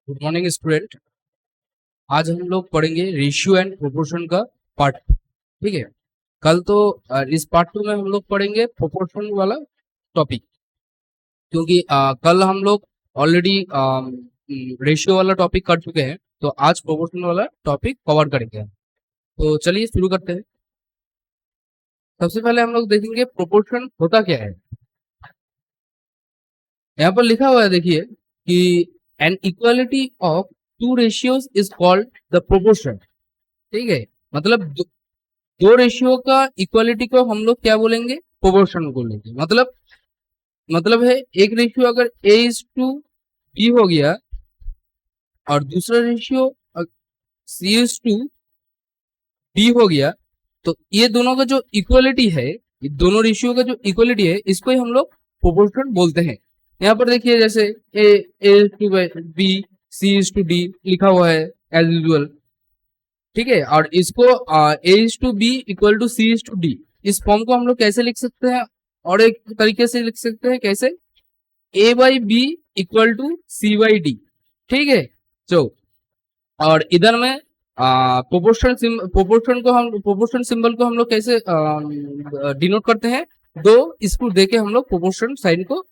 Good morning student. आज हम लोग पढ़ेंगे रेशियो एंड प्रोपोर्शन का पार्ट। ठीक है। कल तो इस पार्ट 2 में हम लोग पढ़ेंगे प्रोपोर्शन वाला टॉपिक, क्योंकि कल हम लोग ऑलरेडी रेशियो वाला टॉपिक कर चुके हैं, तो आज प्रोपोर्शन वाला टॉपिक कवर करेंगे। तो चलिए शुरू करते हैं। सबसे पहले हम लोग देखेंगे प्रोपोर्शन होता क्या है। यहाँ पर लिखा हुआ है, देखिए कि an equality of two ratios is called the proportion. ठीक है, मतलब दो रेशियो का इक्वालिटी को हम लोग क्या बोलेंगे, प्रोपोर्शन बोलेंगे। मतलब है एक रेशियो अगर a इज टू बी हो गया और दूसरा ratio c is to d हो गया, तो ये दोनों का जो इक्वालिटी है, ये दोनों रेशियो का जो इक्वालिटी है, इसको ही हम लोग प्रोपोर्शन बोलते हैं। यहाँ पर देखिए जैसे a is to b, c is to d लिखा हुआ है एज यूजुअल। ठीक है, और इसको a is to B equal to C is to D, इस फॉर्म को हम लोग कैसे लिख सकते हैं, और एक तरीके से लिख सकते हैं कैसे, a by B equal to C by D. ठीक है। तो और इधर में प्रोपोर्शन सिंबल को हम लोग कैसे डिनोट करते हैं, दो इसको देके हम लोग प्रोपोर्शन साइन को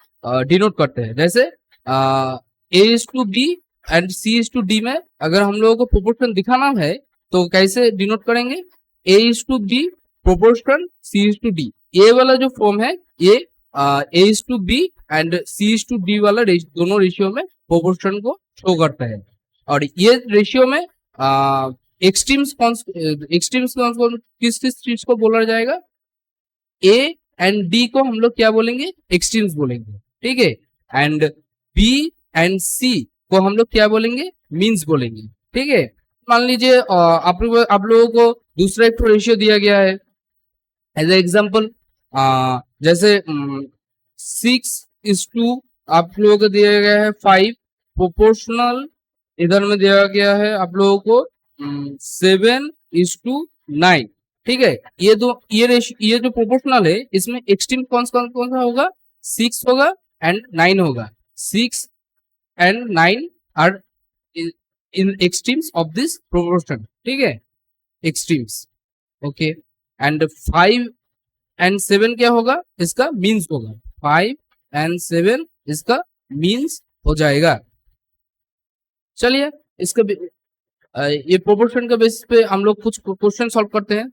डिनोट करते हैं। जैसे a is to B and c is to D में अगर हम लोगों को प्रोपोर्शन दिखाना है तो कैसे डिनोट करेंगे, a is to B proportion c is to D. ये वाला जो फॉर्म है ये a is to B and c is to D वाला दोनों रेशियो में प्रोपोर्शन को शो करता है। और ये रेशियो में एक्सट्रीम्स किस चीज को बोला जाएगा, a एंड d को हम लोग क्या बोलेंगे, एक्सट्रीम्स बोलेंगे। ठीक है, एंड b एंड c को हम लोग क्या बोलेंगे, मीन्स बोलेंगे। ठीक है। मान लीजिए आप लोगों को दूसरा एक रेशियो दिया गया है एज ए एग्जाम्पल, जैसे 6:2 आप लोगों को दिया गया है 5 प्रोपोर्शनल, इधर में दिया गया है आप लोगों को 7:9। ठीक है, ये जो प्रोपोर्शनल है इसमें एक्सट्रीम कौन सा होगा, 6 होगा एंड 9 होगा। 6 and 9 are in extremes of this proportion। ठीक है, extremes। ओके, एंड 5 and 7 क्या होगा, इसका मीन्स होगा। 5 and 7 इसका मीन्स हो जाएगा। चलिए इसका ये प्रोपोर्शन के बेसिस पे हम लोग कुछ क्वेश्चन सॉल्व करते हैं।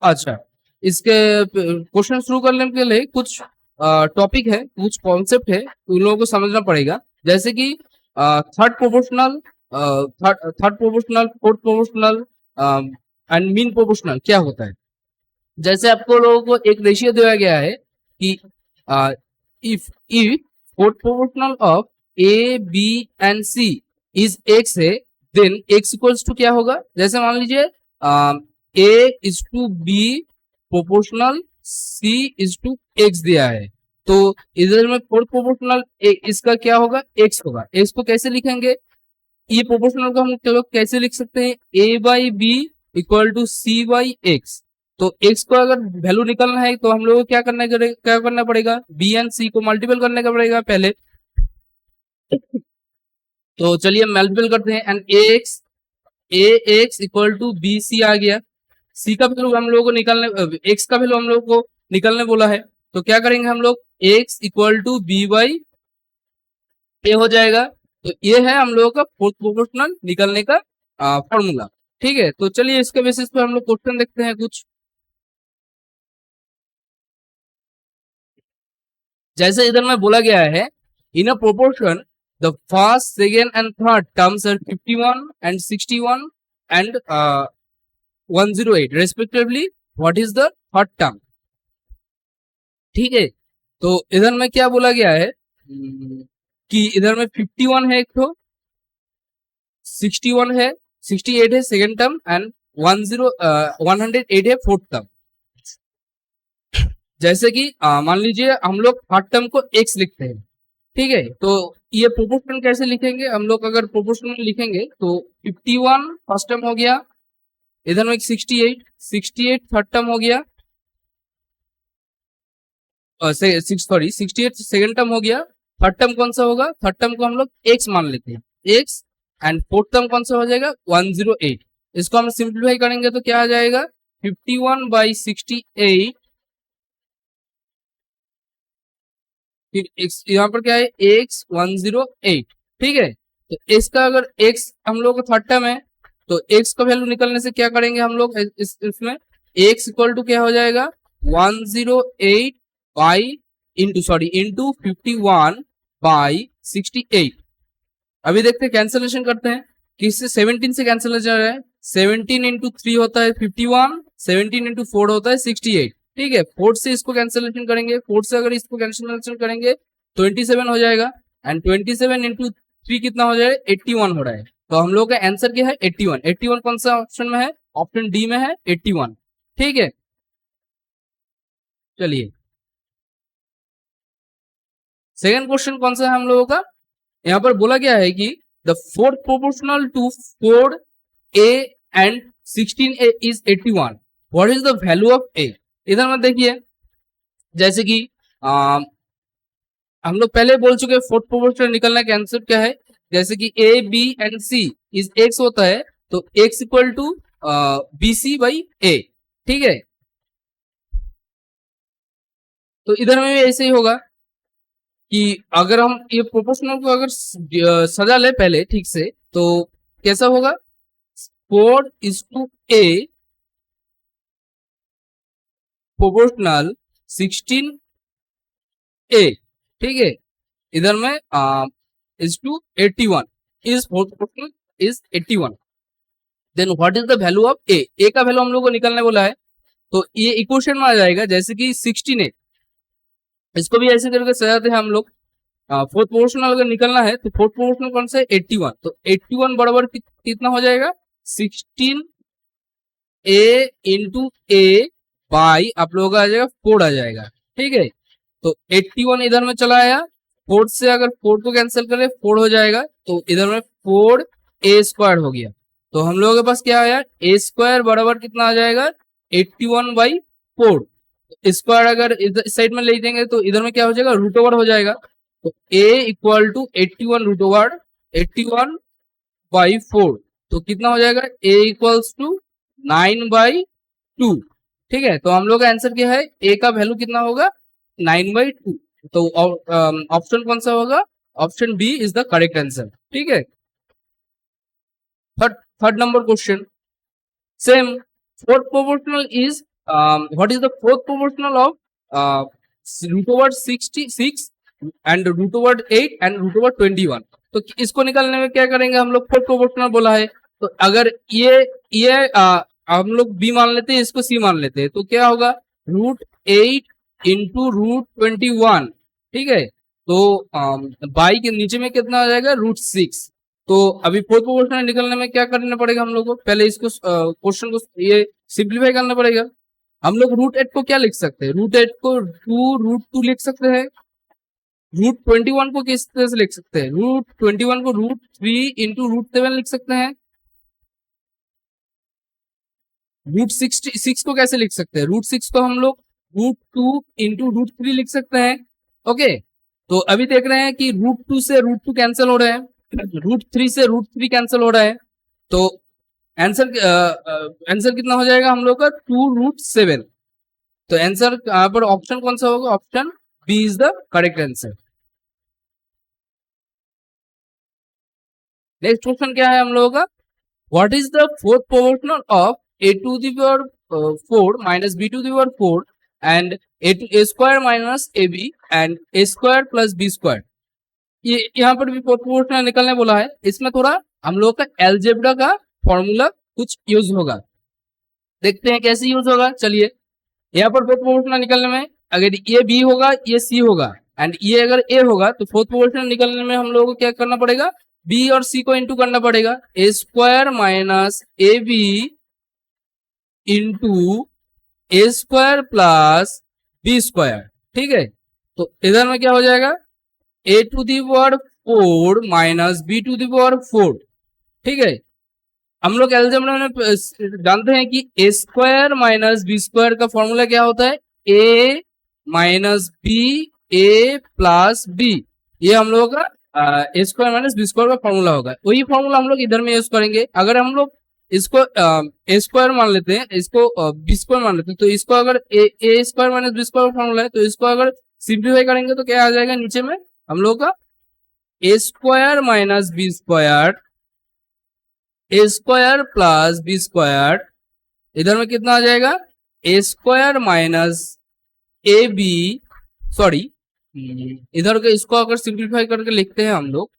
अच्छा, इसके क्वेश्चन शुरू करने के लिए कुछ टॉपिक है, कुछ कॉन्सेप्ट है, उन लोगों को समझना पड़ेगा। जैसे कि third proportional, fourth proportional and mean proportional क्या होता है। जैसे आपको लोगों को एक रेशियो दिया गया है कि if fourth proportional of A B and C is X है, देन एक्स इक्वल्स टू क्या होगा। जैसे मान लीजिए A is to B proportional C is to X दिया है, तो इधर में फोर्थ प्रोपोर्शनल इसका क्या होगा, एक्स होगा। एक्स को कैसे लिखेंगे, ये प्रोपोर्शनल को हम लोग कैसे लिख सकते हैं, A by B equal to C by X. तो एक्स को अगर वैल्यू निकालना है तो हम लोग को क्या करना पड़ेगा, बी एंड सी को मल्टीपल करने का पड़ेगा पहले। तो चलिए मल्टीपल करते हैं, and A X equal to B C आ गया। सी का वैल्यू हम लोगों को निकालने, एक्स का वैल्यू हम लोग को निकालने बोला है, तो क्या करेंगे हम लोग, X equal to B by A हो जाएगा। तो ये है हम लोगों का फोर्थ प्रोपोर्शनल निकालने का फॉर्मूला। ठीक है, तो चलिए इसके बेसिस पे हम लोग क्वेश्चन देखते हैं कुछ। जैसे इधर में बोला गया है, in a proportion the first second and third terms are 51 and 61 and 108 respectively, what is the third term. ठीक है, तो इधर में क्या बोला गया है कि इधर में 51 है एक तो, 61 है, 68 है सेकेंड टर्म एंड 108 है फोर्थ टर्म। जैसे कि मान लीजिए हम लोग थर्ड टर्म को x लिखते हैं। ठीक है, तो ये प्रोपोर्शन कैसे लिखेंगे हम लोग, अगर प्रोपोर्शन लिखेंगे तो 51 फर्स्ट टर्म हो गया, इधर में 68 थर्ड टर्म हो गया, 68 सेकेंड टर्म हो गया। थर्ड टर्म कौन सा होगा, थर्ड टर्म को हम लोग x मान लेते हैं, x एंड फोर्थ टर्म कौन सा हो जाएगा 108। इसको हम सिंप्लीफाई करेंगे तो क्या आ जाएगा 51/68। फिर x यहाँ पर क्या है x 108, ठीक है। तो x का अगर x हम लोग का थर्ड टर्म है तो x का वैल्यू निकलने से क्या करेंगे हम लोग इसमें x इक्वल टू क्या हो जाएगा 108 बाई इंटू 51/68। अभी देखते हैं कैंसिलेशन करते हैं किससे 17 से कैंसिल हो जा रहा है। 17 इंटू 3 होता है 51, 17 इंटू 4 होता है 68, ठीक है। 4 से इसको कैंसिलेशन करेंगे, 4 से अगर इसको कैंसिलेशन करेंगे 27 हो जाएगा एंड 27 इंटू 3 कितना हो जाएगा 81 हो रहा है। तो हम लोग का आंसर क्या है 81। 81 कौन सा ऑप्शन में है, ऑप्शन डी में है 81, ठीक है। चलिए सेकंड क्वेश्चन कौन सा है हम लोगों का, यहाँ पर बोला गया है कि the fourth proportional to 4a and 16a is 81, what is the value of a। इधर में देखिए जैसे कि हम लोग पहले बोल चुके फोर्थ प्रोपोर्शनल निकलने का आंसर क्या है, जैसे कि a b and c is x होता है तो x इक्वल टू bc/a, ठीक है। तो इधर में भी ऐसे ही होगा कि अगर हम ये प्रोपोर्शनल को अगर सजा ले पहले ठीक से तो कैसा होगा 4:a प्रोपोर्शनल 16a, ठीक है। इधर में is to 81 is proportional is 81। Then what is the value of a, a का वैल्यू हम लोग को निकलने बोला है तो ये इक्वेशन में आ जाएगा जैसे कि 16a, इसको भी ऐसे करके सजाते हैं हम लोग। फोर्थ प्रोपोर्शनल अगर निकलना है तो फोर्थ प्रोपोर्शनल कौन सा है 81, तो 81 बराबर कितना हो जाएगा 16a इंटू a बाई आप लोगों का आ जाएगा 4 आ जाएगा, ठीक है। तो 81 इधर में चला आया, 4 से अगर 4 को कैंसिल करें 4 हो जाएगा तो इधर में 4a² हो गया। तो हम लोगों के पास क्या आया a² बराबर कितना आ जाएगा 81/4। स्क्वायर अगर इस साइड में ले देंगे तो इधर में क्या हो जाएगा रूट ओवर हो जाएगा। तो a equal to 81 root over 81/4, तो कितना हो जाएगा a इक्वल्स टू 9/2, ठीक है। तो हम लोग का आंसर क्या है a का वैल्यू कितना होगा 9/2। तो ऑप्शन कौन सा होगा, option B is the correct answer, ठीक है। Third number question same, fourth proportional is what is the fourth proportional of root over 66 and root over 8 and root over 21। तो इसको निकालने में क्या करेंगे हम लोग, फोर्थ प्रोपोर्शनल बोला है तो अगर ये हम लोग b मान लेते हैं इसको c मान लेते हैं तो क्या होगा √8 इंटू √21, ठीक है। तो बाई के नीचे में कितना आ जाएगा √6। तो अभी फोर्थ प्रोपोर्शनल निकलने में क्या करना पड़ेगा हम लोग को, पहले इसको क्वेश्चन को ये सिंप्लीफाई करना पड़ेगा। हम लोग √8 को क्या लिख सकते हैं, √8 को 2√2 लिख सकते हैं, √21 को किस तरह से लिख सकते हैं, √21 को √3 इंटू √7 लिख सकते हैं, √6 को कैसे लिख सकते हैं, √6 को हम लोग √2 इंटू √3 लिख सकते हैं, ओके। तो अभी देख रहे हैं कि √2 से √2 कैंसिल हो रहे हैं, √3 से √3 कैंसिल हो रहा है, तो आंसर कितना हो जाएगा हम लोग का 2√7। तो आंसर यहाँ पर ऑप्शन कौन सा होगा, option B is the correct answer. Next question क्या है हम लोगों का, what is the fourth proportional of a to the power 4 minus b to the power 4 and a square minus ab and a square plus b square। ये यहाँ पर भी fourth proportional निकलने बोला है, इसमें थोड़ा हम लोग का एलजेब्रा का फॉर्मूला कुछ यूज होगा, देखते हैं कैसे यूज होगा। चलिए यहाँ पर फोर्थ प्रोपोर्शनल निकलने में अगर ये बी होगा ये सी होगा एंड ये अगर ए होगा तो फोर्थ प्रोपोर्शनल निकलने में हम लोगों को क्या करना पड़ेगा, बी और सी को इंटू करना पड़ेगा, A square minus A B into A square plus B square, ठीक है। तो इधर में क्या हो जाएगा a to the power 4 minus b to the power 4, ठीक है। हम लोग अलजेब्रा में जानते हैं कि a square minus B square का फॉर्मूला क्या होता है a minus B a plus B, ये हम लोगों का A square minus B square का फॉर्मूला होगा, वही फॉर्मूला हम लोग इधर में यूज करेंगे। अगर हम लोग इसको ए स्क्वायर मान लेते हैं, इसको बी स्क्वायर मान लेते हैं, तो इसको अगर A square minus B square formula है, तो इसको अगर सिंप्लीफाई करेंगे तो क्या आ जाएगा नीचे में हम लोग का A square minus B square, A square plus B square, इधर में कितना आ जाएगा A square minus A B, sorry इधर के इसको अगर सिंप्लीफाई करके लिखते हैं हम लोग,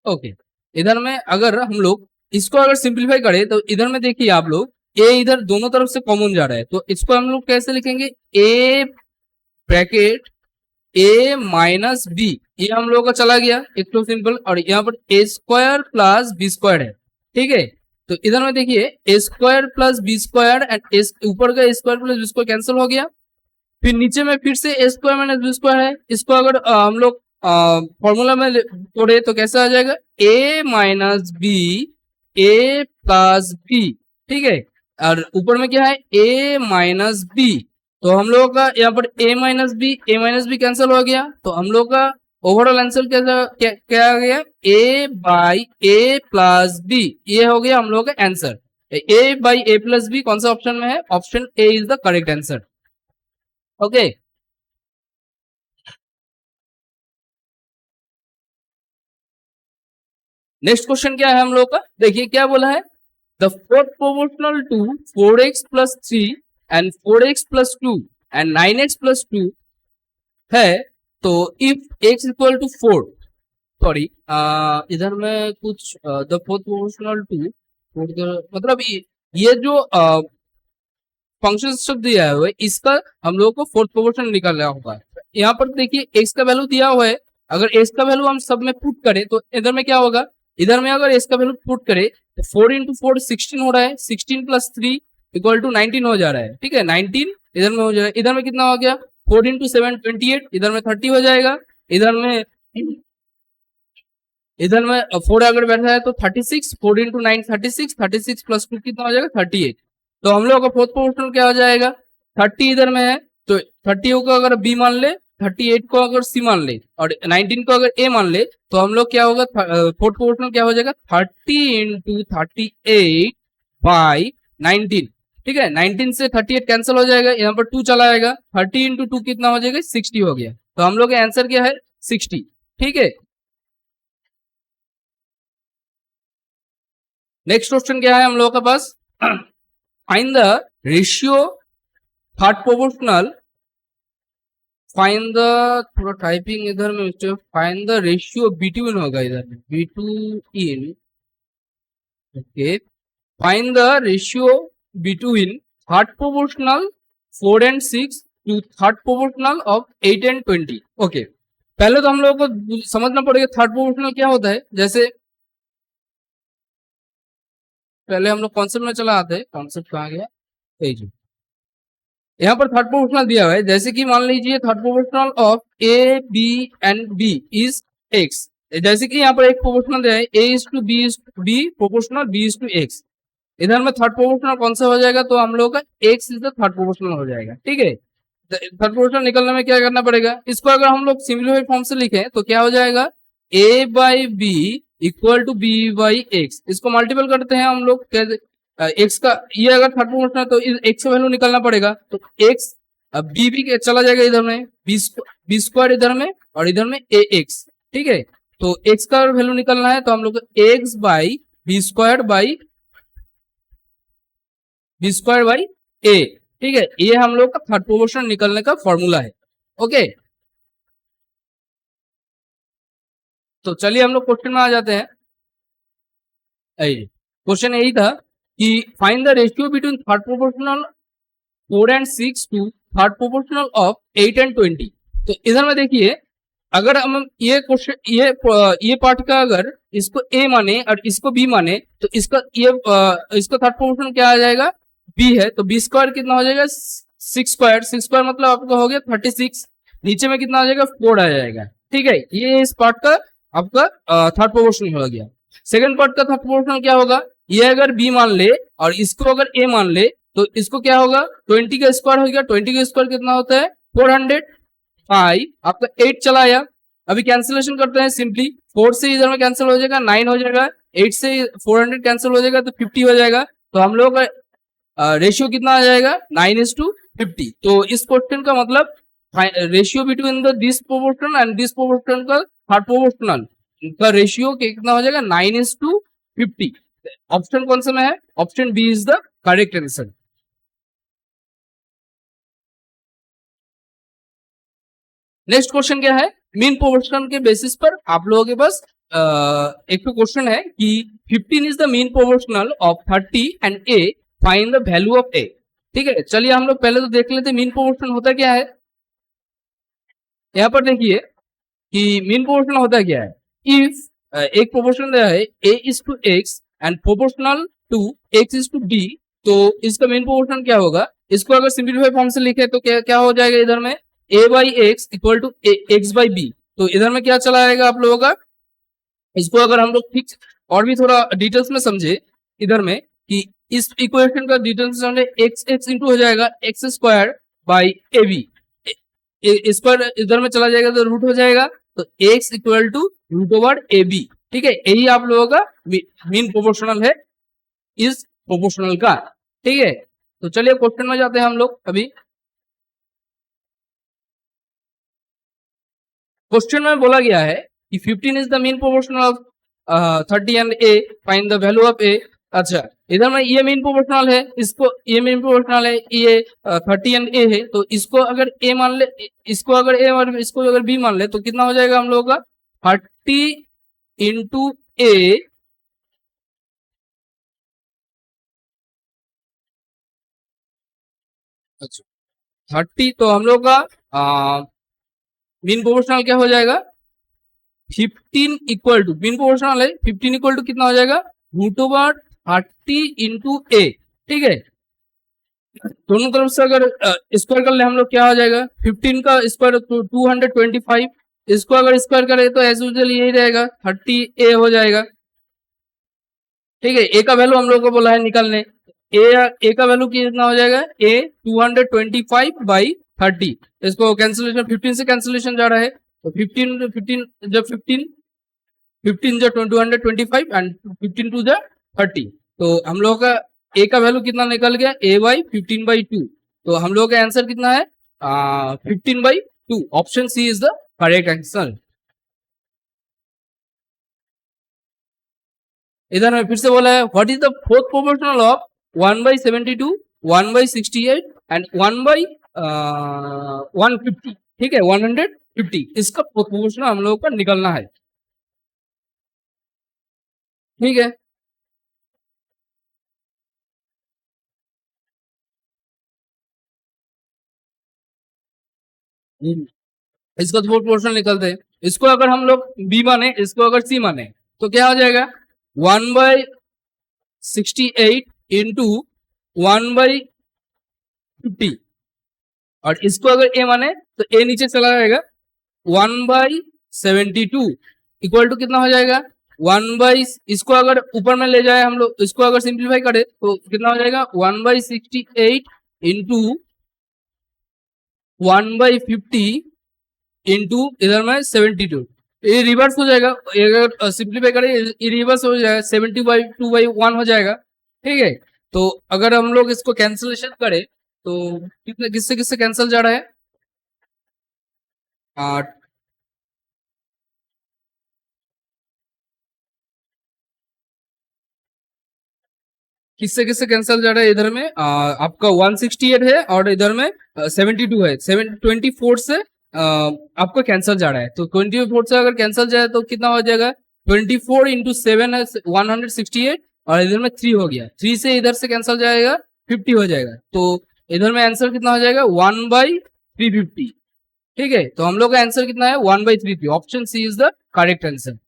ओके इधर में अगर हम लोग इसको अगर सिंप्लीफाई करें तो इधर में देखिए आप लोग ए इधर दोनों तरफ से कॉमन जा रहा है, तो इसको हम लोग कैसे लिखेंगे A bracket A minus B, ये हम लोगों का चला गया एक तो सिंपल, और यहाँ पर A square plus B square है, ठीक है। तो इधर में देखिए A square plus B square and ऊपर का A square plus B square cancel हो गया, फिर नीचे में फिर से A square minus B square है, इसको अगर हम लोग फॉर्मूला में तोड़े तो कैसे आ जाएगा ए माइनस बी ए प्लस बी, ठीक है। और ऊपर में क्या है ए माइनस बी, तो हम लोगों का यहाँ पर ए माइनस बी कैंसिल हो गया, तो हम लोग का ओवरऑल आंसर क्या आ गया A by A plus B, ये हो गया हम लोग का answer. A by A plus B कौन सा ऑप्शन में है, option A is the correct answer, okay. Next question क्या है हम लोग का, देखिए क्या बोला है, the fourth proportional to 4x plus 3 and 4x plus 2 and 9x plus 2 है, तो if x equal to 4, sorry इधर में कुछ द फोर्थ प्रोपोर्शनल टू मतलब ये जो फंक्शन शब्द दिया है इसका हम लोग को फोर्थ प्रोपोर्शन निकालना होगा। यहाँ पर देखिए x का वैल्यू दिया हुआ है, अगर x का वैल्यू हम सब में पुट करें तो इधर में क्या होगा, इधर में अगर x का वैल्यू पुट करें तो 4 इंटू 4 16 हो रहा है, 16 प्लस 3 इक्वल टू 19 हो जा रहा है, ठीक है 19 इधर में हो जाएगा, इधर में कितना हो गया 4 इंटू 7 28, इधर में 30 हो जाएगा, इधर में 4 अगर बैठा है तो 36, 4 इंटू 9 36, 36 प्लस 2 कितना हो जाएगा 38, तो हम लोग का फोर्थ प्रोपोर्शनल क्या हो जाएगा 30 इधर में है, तो 30 को अगर बी मान ले, 38 को अगर सी मान ले और 19 को अगर ए मान ले, तो हम लोग क्या होगा फोर्थ प्रोपोर्शनल क्या हो जाएगा 30 इंटू 38 बाई 19, ठीक है 19 से 38 कैंसिल हो जाएगा, यहाँ पर 2 चला आएगा, 30 इंटू 2 कितना हो जाएगा 60 हो गया, तो हम लोग का आंसर क्या है 60, ठीक है। नेक्स्ट क्वेश्चन क्या है हम लोगों के पास, find the ratio third proportional, find the थोड़ा टाइपिंग इधर में फाइंड द रेशियो बिटवीन होगा इधर में between, okay find the ratio between third proportional 4 and 6 to third proportional of 8 and 20, okay पहले तो हम लोग को समझना पड़ेगा थर्ड प्रोपोर्शनल क्या होता है, जैसे पहले हम लोग कॉन्सेप्ट में चला आते हैं, कॉन्सेप्ट कहाँ गया, यहाँ पर थर्ड प्रोपोर्शनल दिया हुआ है, जैसे कि मान लीजिए third proportional of A B and B is X, जैसे कि यहाँ पर एक प्रोपोर्शनल दिया है A is to B proportional B is to X, इधर में थर्ड प्रोपोर्शनल कौन सा हो जाएगा, तो हम लोग का x is the third proportional हो जाएगा, ठीक है। थर्ड प्रोपोर्शनल निकलने में क्या करना पड़ेगा, इसको अगर हम लोग सिंपलीफाइड फॉर्म से लिखें तो क्या हो जाएगा A by B equal to B by X, इसको मल्टीपल करते हैं हम लोग कैसे, एक्स का ये अगर थर्ड प्रोपोर्शनल है तो एक्स का वैल्यू निकालना पड़ेगा, तो एक्स बी भी चला जाएगा इधर में बी स्क्वायर इधर में और इधर में ए एक्स, ठीक है। तो एक्स का वैल्यू निकालना है तो हम लोग X by B square by A, ठीक है, ये हम लोग का थर्ड प्रोपोर्शनल निकलने का फॉर्मूला है, ओके। तो चलिए हम लोग क्वेश्चन में आ जाते हैं, क्वेश्चन यही था कि find the ratio between third proportional 4 and 6 to third proportional of 8 and 20, तो इधर में देखिए अगर हम ये क्वेश्चन ये पार्ट का अगर इसको ए माने और इसको बी माने तो इसका इसका थर्ड प्रोपोर्शनल क्या आ जाएगा बी है, तो बी स्क्वायर कितना हो जाएगा 6 स्क्वायर मतलब आपका हो गया 36, नीचे में कितना आ जाएगा 4 आ जाएगा, ठीक है, ये इस पार्ट का आपका थर्ड प्रोपोर्शनल हो गया। सेकंड पार्ट का थर्ड प्रोपोर्शनल क्या होगा, ये अगर बी मान ले और इसको अगर ए मान ले तो इसको क्या होगा, 20 का स्क्वायर हो गया, 20 का स्क्वायर कितना होता है 400, 5 आपका 8 चला आया। अभी कैंसिलेशन करते हैं सिंपली, 4 से इधर में कैंसिल हो जाएगा 9 हो जाएगा, 8 से 400 कैंसिल हो जाएगा तो 50 हो जाएगा। तो हम लोग का रेशियो कितना आ जाएगा 9:50। तो इस क्वेश्चन का मतलब ratio between the this proportional and this proportional का थर्ड प्रोपोर्शनल का रेशियो कितना हो जाएगा 9:50। ऑप्शन कौन सा में है, option B is the correct answer. Next question क्या है, मीन प्रोपोर्शन के बेसिस पर आप लोगों के पास एक तो क्वेश्चन है कि 15 is the mean proportional of 30 and A, find the value of A. ठीक है, चलिए हम लोग पहले तो देख लेते मीन प्रोपोर्शन होता क्या है। यहाँ पर देखिए कि मीन प्रोपोर्शनल होता क्या है, इफ एक प्रोपोर्शन दिया है a is to X and proportional to x is to b, तो इसका मीन प्रोपोर्शनल क्या होगा, इसको अगर सिंपलीफाई फॉर्म से लिखे तो क्या क्या हो जाएगा, इधर में a by X equal to X by B. तो इधर में क्या चला आएगा आप लोगों का, इसको अगर हम लोग ठीक और भी थोड़ा डिटेल्स में समझे इधर में कि इस इक्वेशन का डिटेल्स समझे, एक्स एक्स इंटू हो जाएगा X square by A B, इस पर इधर में चला जाएगा तो रूट हो जाएगा, तो x equal to root over A B. ठीक है, यही आप लोगों का मीन प्रोपोर्शनल है इस प्रोपोर्शनल का। ठीक है, तो चलिए क्वेश्चन में जाते हैं हम लोग। अभी क्वेश्चन में बोला गया है कि 15 is the mean proportional of 30 and A, find the value of A. अच्छा, इधर में ये मीन प्रोपोर्शनल है, इसको ये मीन प्रोपोर्शनल है, ये 30 एंड ए है, तो इसको अगर ए मान ले, इसको अगर ए और इसको अगर बी मान ले तो कितना हो जाएगा हम लोगों का 30 इंटू ए, अच्छा 30, तो हम लोग का मीन प्रोपोर्शनल क्या हो जाएगा 15 इक्वल टू, मीन प्रोपोर्शनल है 15 इक्वल टू कितना हो जाएगा रूट ओवर 30 इंटू ए। ठीक है, दोनों तरफ से अगर स्क्वायर कर ले हम लोग क्या हो जाएगा 15 का स्क्वायर तो 225, इसको अगर स्क्वायर करें तो एज यूजुअल यही रहेगा 30 ए हो जाएगा। ठीक है, ए का वैल्यू हम लोग को बोला है निकालने, ए का वैल्यू कितना हो जाएगा ए 225 बाई 30, इसको कैंसिलेशन 15 से कैंसिलेशन जा रहा है तो 15 15 जब 15 जो 225 एंड 15 टू द 30, तो हम लोग का ए का वैल्यू कितना निकल गया ए बाई 15/2, तो हम लोग का आंसर कितना है 15/2। Option C is the correct answer. इधर में फिर से बोला है what is the fourth proportional of 1/72, 1/68 and 1/150। ठीक है, 150, इसका प्रोपोर्शनल हम लोगों को निकलना है। ठीक है, इसका तो प्रोपोर्शनल निकलते हैं, इसको अगर हम लोग बी माने, इसको अगर सी माने तो क्या हो जाएगा 1/68 इंटू 1/50, और इसको अगर ए माने तो ए नीचे चला जाएगा 1/72 इक्वल टू कितना हो जाएगा 1 इसको अगर ऊपर में ले जाए हम लोग, इसको अगर सिंप्लीफाई करें तो कितना हो जाएगा 1/68 इंटू 1/50 इंटू इधर में 72, ये रिवर्स हो जाएगा, अगर सिंप्लीफाई करें ये रिवर्स हो जाएगा 70/2/1 हो जाएगा। ठीक है, तो अगर हम लोग इसको कैंसिलेशन करें तो कितने किससे किससे कैंसिल जा रहा है 8, किससे किससे कैंसिल जा रहा है, इधर में आपका 168 है और इधर में 72 है, 724 से आपको कैंसिल जा रहा है, तो 24 से अगर कैंसिल जाए तो कितना हो जाएगा 24 इंटू 7 है 168, और इधर में 3 हो गया, 3 से इधर से कैंसिल जाएगा 50 हो जाएगा, तो इधर में आंसर कितना हो जाएगा 1/350। ठीक है, तो हम लोग का आंसर कितना है 1/350। Option C is the correct answer.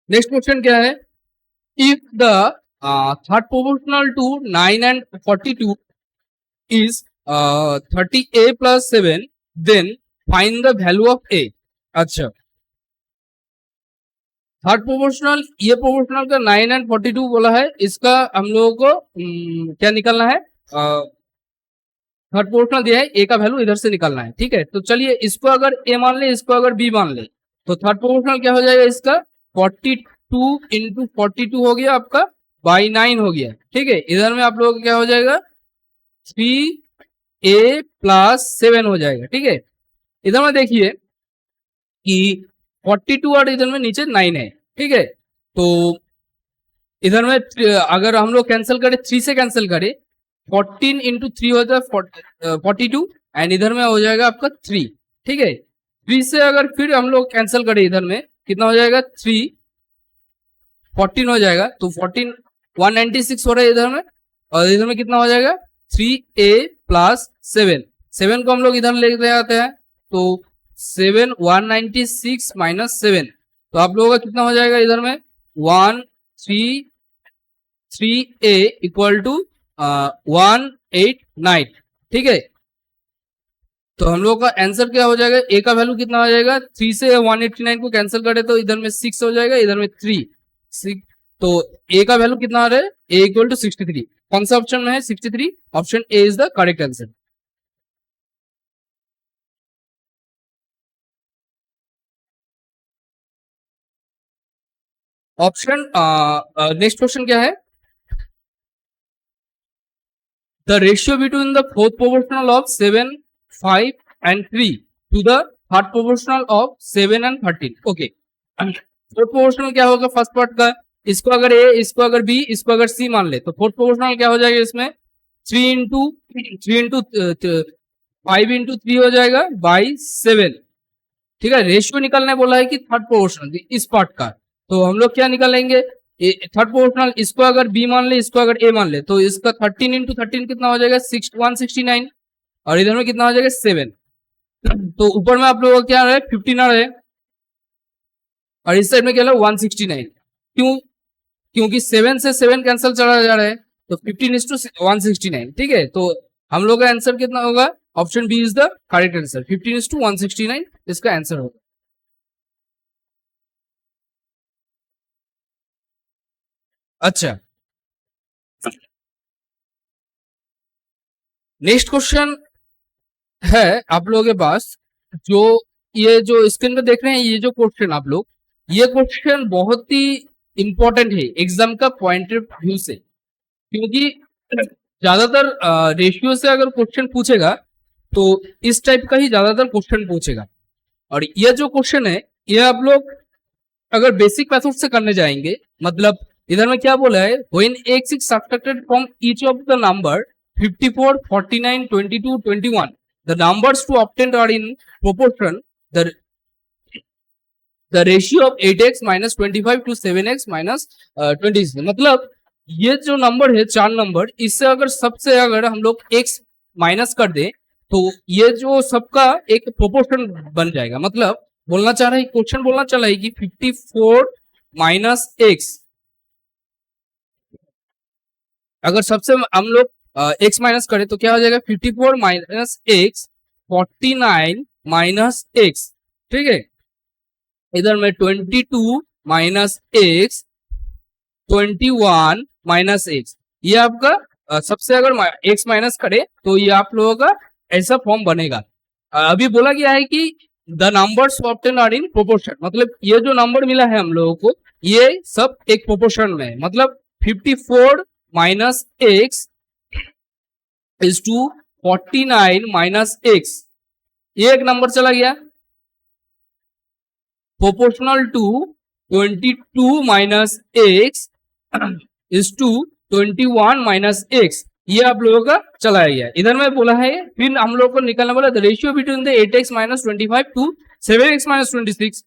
Next question क्या है, if the third proportional to 9 and 42 is 30a plus 7, then find the value of a। अच्छा, थर्ड प्रोपोर्शनल, ये प्रोपोर्शनल का 9 एंड 42 बोला है, इसका हम लोगों को क्या निकालना है, थर्ड प्रोपोर्शनल दिया है, ए का वैल्यू इधर से निकालना है। ठीक है, तो चलिए इसको अगर ए मान ले, इसको अगर बी मान ले, तो थर्ड प्रोपोर्शनल क्या हो जाएगा इसका 42 इंटू 42 हो गया आपका बाई 9 हो गया। ठीक है, इधर में आप लोगों को क्या हो जाएगा 3a प्लस 7 हो जाएगा। ठीक है, इधर में देखिए कि 42 और इधर में नीचे 9 है। ठीक है, तो इधर में अगर हम लोग कैंसिल करें, 3 से कैंसिल करें, 14 इंटू 3 हो जाए 42 एंड इधर में हो जाएगा आपका 3। ठीक है, 3 से अगर फिर हम लोग कैंसिल करें, इधर में कितना हो जाएगा 3 14 हो जाएगा, तो 14 196 हो रहा है इधर में, और इधर में कितना हो जाएगा 3a प्लस 7 को हम लोग इधर लेते आते हैं, तो 7 196 माइनस 7, तो आप लोगों का कितना हो जाएगा इधर में 133a इक्वल टू 189। ठीक है, तो हम लोग का आंसर क्या हो जाएगा, ए का वैल्यू कितना हो जाएगा 3 से 189 को कैंसिल करे तो इधर में 6 हो जाएगा, इधर में 3 6, तो ए का वैल्यू कितना आ रहा है, ए इक्वल टू 63। कौन सा ऑप्शन में है 63, option A is the correct answer. Option next question क्या है, the ratio between the fourth proportional of 7 5 and 3 to the third proportional of 7 and 13। Okay, fourth proportional क्या होगा फर्स्ट पार्ट का, इसको अगर ए, इसको अगर बी, इसको अगर सी मान ले, तो फोर्थ प्रोपोर्शनल क्या हो जाएगा इसमें 3 इंटू 5 इंटू 3 हो जाएगा बाई 7। ठीक है, रेशियो निकालने बोला है कि थर्ड प्रोपोर्शनल इस पार्ट का, तो हम लोग क्या निकालेंगे, थर्ड प्रोपोर्शनल, इसको अगर बी मान ले, इसको अगर ए मान ले, तो इसका 13 इंटू 13 कितना हो जाएगा 169, और इधर में कितना हो जाएगा 7, तो ऊपर में आप लोगों का क्या रहा है 15 आ रहा है, और इस साइड में क्या है 169। क्यों, क्योंकि 7 से 7 कैंसिल चला जा रहा है, तो 15 इज टू 169। ठीक है, तो हम लोग का आंसर कितना होगा, option B is the correct answer, 15 is to 169 इसका आंसर होगा। अच्छा, नेक्स्ट क्वेश्चन है आप लोगों के पास, जो ये जो स्क्रीन पे देख रहे हैं, ये जो क्वेश्चन आप लोग, ये क्वेश्चन बहुत ही इंपॉर्टेंट है एग्जाम का पॉइंट ऑफ व्यू से, क्योंकि ज्यादातर रेशियो से अगर क्वेश्चन पूछेगा तो इस टाइप का ही ज्यादातर क्वेश्चन पूछेगा। और ये जो क्वेश्चन है, ये आप लोग अगर बेसिक मेथड से करने जाएंगे, मतलब इधर में क्या बोला है, when x is subtracted from each of the number 54 49 22 21 the numbers to obtained are in proportion the ratio of 8x minus 25 to 7x minus 26। मतलब ये जो नंबर है 4 नंबर, इससे अगर सबसे अगर हम लोग x माइनस कर दे, तो ये जो सबका एक प्रोपोर्शन बन जाएगा। मतलब बोलना चाह रहा है, क्वेश्चन बोलना चाह रहा है कि 54 माइनस एक्स, अगर सबसे हम लोग एक्स माइनस करें तो क्या हो जाएगा 54 माइनस एक्स 49 माइनस एक्स। ठीक है, इधर में 22 माइनस एक्स 21 माइनस एक्स, ये आपका सबसे अगर एक्स माइनस करे तो ये आप लोगों का ऐसा फॉर्म बनेगा। अभी बोला गया है कि the numbers obtain are in proportion, मतलब ये जो नंबर मिला है हम लोगों को, ये सब एक प्रोपोर्शन में है। मतलब 54 minus X is to 49 minus X, ये एक नंबर चला गया, proportional to 22 minus X is to 21 minus X, ये आप लोगों का चलाया गया। इधर में बोला है, फिर हम लोग को निकालना बोला the ratio between the 8x minus 25 to 7x minus 26।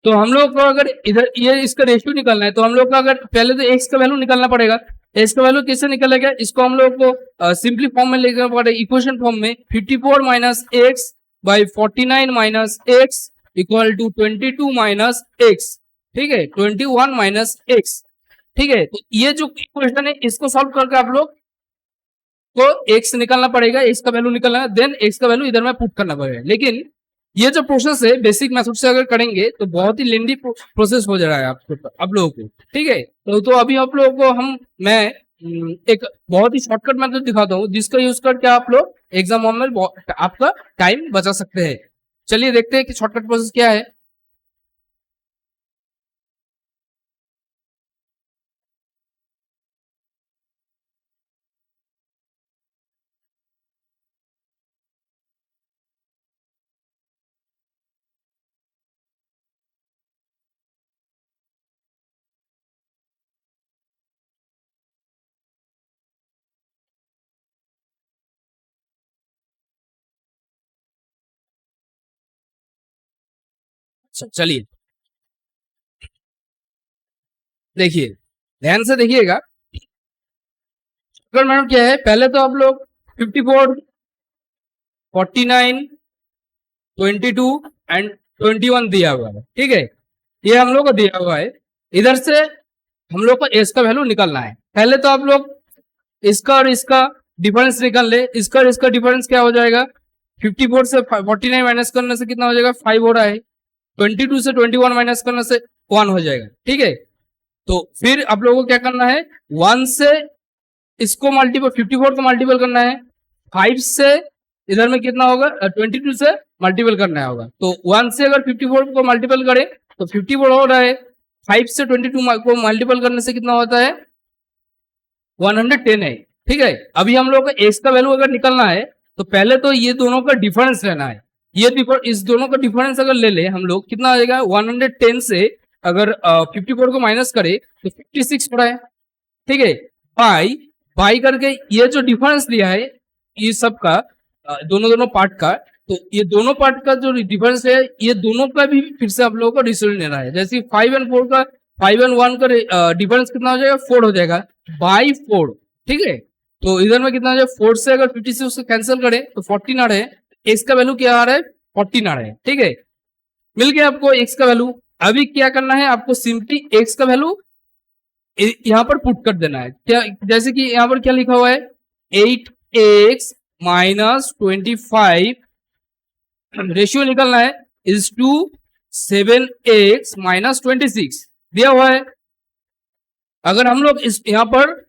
तो हम लोग को अगर इधर ये इसका रेशियो निकालना है, तो हम लोग का अगर पहले तो x का वैल्यू निकालना पड़ेगा। x का वैल्यू कैसे निकलेगा, इसको हम लोग को सिंपली फॉर्म में लिखना पड़ेगा, इक्वेशन फॉर्म में 54 minus X by 49 minus X equal to 22 minus X. ठीक है, 21 माइनस एक्स। ठीक है, तो ये जो इक्वेशन है इसको सॉल्व करके आप लोग को x निकालना पड़ेगा, x का वैल्यू निकालना है, देन x का वैल्यू इधर में पुट करना पड़ेगा। लेकिन ये जो प्रोसेस है बेसिक मेथड से अगर करेंगे तो बहुत ही लेंदी प्रोसेस हो जा रहा है आपको, आप लोगों को, ठीक है। तो अभी आप लोगों को मैं एक बहुत ही शॉर्टकट मेथड दिखाता हूँ जिसका यूज करके आप लोग एग्जाम हॉल में आपका टाइम बचा सकते हैं। चलिए देखते हैं कि शॉर्टकट प्रोसेस क्या है। चलिए देखिए, ध्यान से देखिएगा। अगर मैडम क्या है, पहले तो आप लोग 54, 49, 22 एंड 21 दिया हुआ है, ठीक है। ये हम लोग को दिया हुआ है। इधर से हम लोग को एस का वैल्यू निकालना है। पहले तो आप लोग इसका और इसका डिफरेंस निकाल ले। इसका और इसका डिफरेंस क्या हो जाएगा, 54 से 49 माइनस करने से कितना हो जाएगा, 5 हो रहा है। 22 से 21 माइनस करने से 1 हो जाएगा, ठीक है। तो फिर आप लोगों को क्या करना है, 1 से इसको मल्टीपल 54 को मल्टीपल करना है, 5 से इधर में कितना होगा, 22 से मल्टीपल करना होगा। तो 1 से अगर 54 को मल्टीपल करें तो 54 हो रहा है, 5 से 22 को मल्टीपल करने से कितना होता है, 110 है, ठीक है। अभी हम लोग को एक्स का वैल्यू अगर निकलना है तो पहले तो ये दोनों का डिफरेंस लेना है। ये इस दोनों का डिफरेंस अगर ले ले हम लोग, कितना आ जाएगा, 110 से अगर 54 को माइनस करे तो 56 हो रहा है, ठीक है। बाई बाई करके ये जो डिफरेंस लिया है ये सब का, दोनों पार्ट का, तो ये दोनों पार्ट का जो डिफरेंस है ये दोनों का भी फिर से आप लोगों को रिजल्ट लेना है। जैसे 5 एंड 4 का, 5 एंड 1 का डिफरेंस कितना हो जाएगा, 4 हो जाएगा, बाई 4, ठीक है। तो इधर में कितना हो जाएगा, 4 से अगर 56 उसको कैंसिल करें तो 14 आ रहे हैं। एक्स का वैल्यू क्या आ रहा है, 14 आ रहा है, ठीक है। मिल गया आपको एक्स का वैल्यू। अभी क्या करना है आपको, सिंपली एक्स का वैल्यू यहां पर पुट कर देना है। क्या, जैसे कि यहां पर क्या लिखा हुआ है, 8x माइनस 25 रेशियो निकलना है इज टू 7x माइनस 26 दिया हुआ है। अगर हम लोग इस यहां पर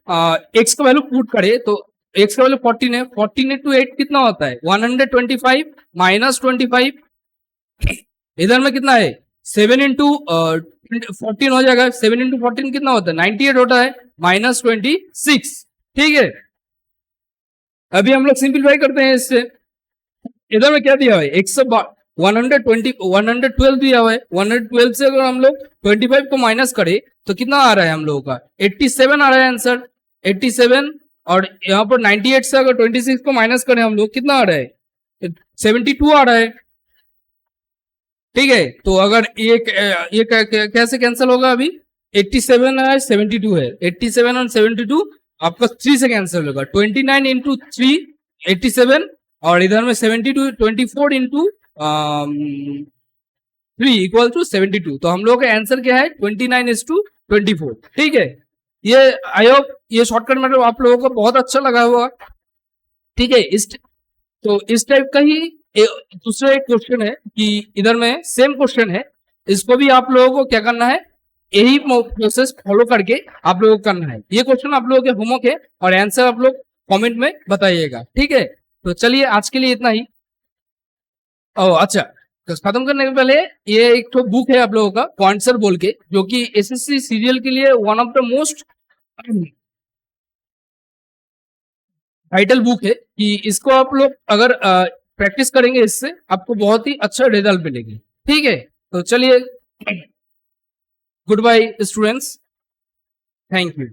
x का वैल्यू पुट करें तो x का वैल्यू 14 है, 14 इंटू 8 कितना होता है, 125 माइनस 25, इधर में कितना है, 7 इंटू 14 हो जाएगा, 7 इंटू 14 कितना होता है, 98 होता है, माइनस 26, ठीक है। अभी हम लोग सिंप्लीफाई करते हैं इससे। इधर में क्या दिया हुआ है, 112 दिया हुआ है, 112 से अगर हम लोग 25 को माइनस करें तो कितना आ रहा है हम लोगों का, 87 आ रहा है आंसर, 87। और यहाँ पर 98 से अगर 26 को माइनस करें हम लोग, कितना आ रहा है, 72 आ रहा है, ठीक है। तो अगर ये कैसे कैंसिल होगा, अभी 87 है 72 है, 87 और 72 आपका 3 से कैंसिल होगा, 29 इंटू 3 87, और इधर में 72 24 इंटू 3 इक्वल टू 72। तो हम लोग का आंसर क्या है, 29:24, ठीक है। ये आई होप ये शॉर्टकट मेथड आप लोगों को बहुत अच्छा लगा होगा, ठीक है। तो इस टाइप का ही दूसरा एक क्वेश्चन है कि इधर में सेम क्वेश्चन है, इसको भी आप लोगों को क्या करना है, यही प्रोसेस फॉलो करके आप लोगों को करना है। ये क्वेश्चन आप लोगों के होमवर्क है और आंसर आप लोग कमेंट में बताइएगा, ठीक है। तो चलिए आज के लिए इतना ही। अच्छा, तो खत्म करने के पहले ये एक तो बुक है आप लोगों का पॉइंटसर बोल के, जो कि एसएससी सीरियल के लिए one of the most vital book है, कि इसको आप लोग अगर प्रैक्टिस करेंगे इससे आपको बहुत ही अच्छा रिजल्ट मिलेगी, ठीक है। तो चलिए, goodbye students, thank you.